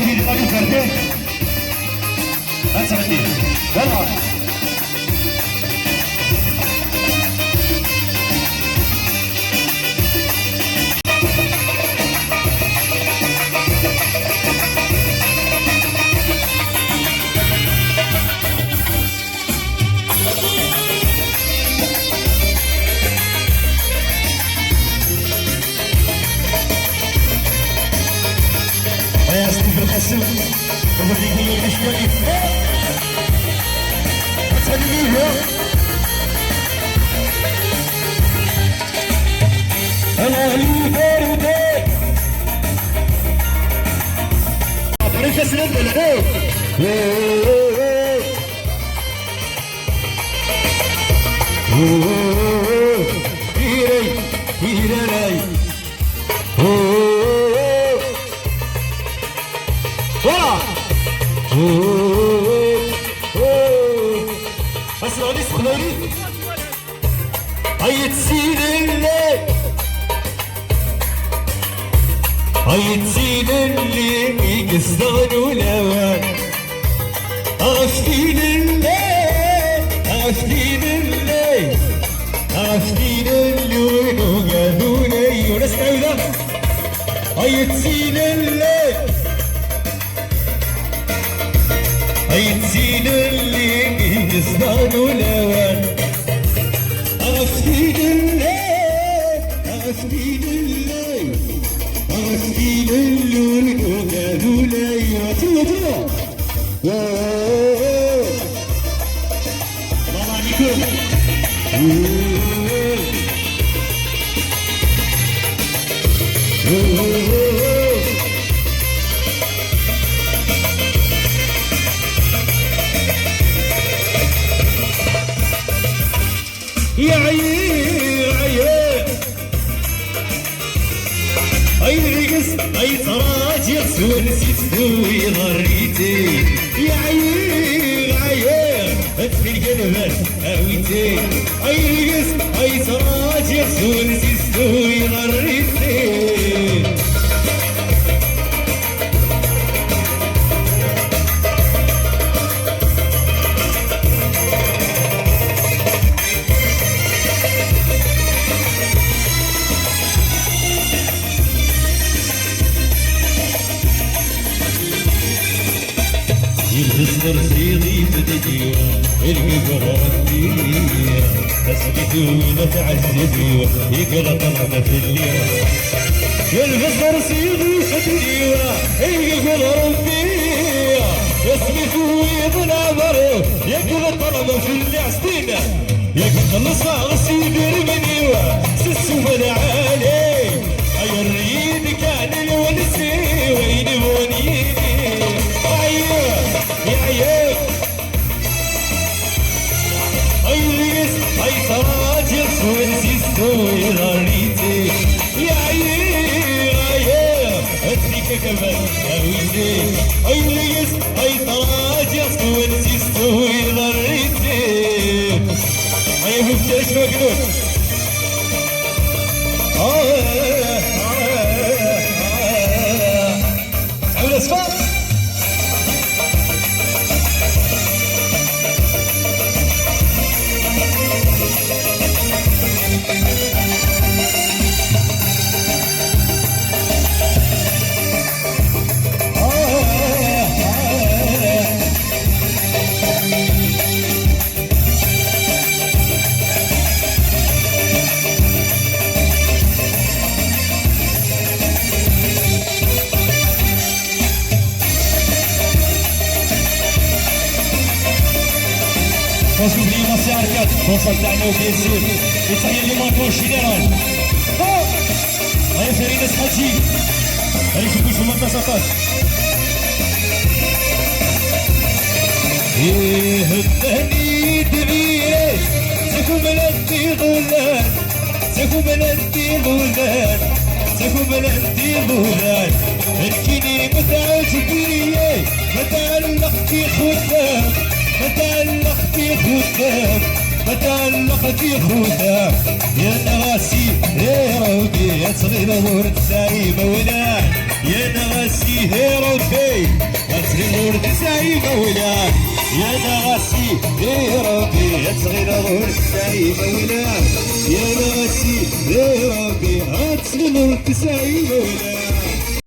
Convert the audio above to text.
في القانون كارتين أسعدين يلا يا ستيف القسم وبديك يجي شوي أسعدين أنا لي فاردة فريق سلم بالعدو اسمعوني سخنوني هيا تسيد اللي هيا تسيد اللي يقصدغن ولوان عرفتين اللي عرفتين اللي عرفتين اللي وينو قالولي ونسمعوا ذا هيا تسيد اللي هيتزين اللي يصدر ولوان عرفتين اللي عرفتين اللي عرفتين اللي قالوا لي طلع طلع الله عليكم يا عير عير اي رقص اي تراجع سوالسي تسوي ضريتي يا عير عير في القلب هويتي اي رقص اي تراجع سوالسي تسوي ضريتي يلبس رصيدي بديوة القبر الدنيا تسكتونا تعذبي يقرا طلعنا في الليل يلبس رصيدي بديوة القبر الدنيا تسكتونا نعبر يقرا طلعنا في الليل يقرا نصاص يدير منيوة سسوف العالي اي الريد كان الونسي وين بونيني يا عيال اي ريس اي تراجع سويسي سوي غريتي يا عيال اديك كمان هويتي اي ريس اي تراجع سويسي سوي غريتي اي مفتاش مجنون عامل اصفار وصلني مساركات وصلت عنه بيسير يتحيي لي ماكو جينيرال هاي فريد اسحاجي هاي شوفوا شو منتصفات التهني دبيري سكو بلدي غولان سكو بلدي غولان سكو بلدي غولان الكيني متعجبية متعلقتي خدام متعلقتي خدام متعلقتي خدام يا نغاسي يا رودي يا صغيرة ورد سايبة ولاد يا نغاسي يا رودي تسعي مولاه يا نغسي يا ربي تصغير غور تسعي مولاه يا نغسي يا ربي تصغير تسعي مولاه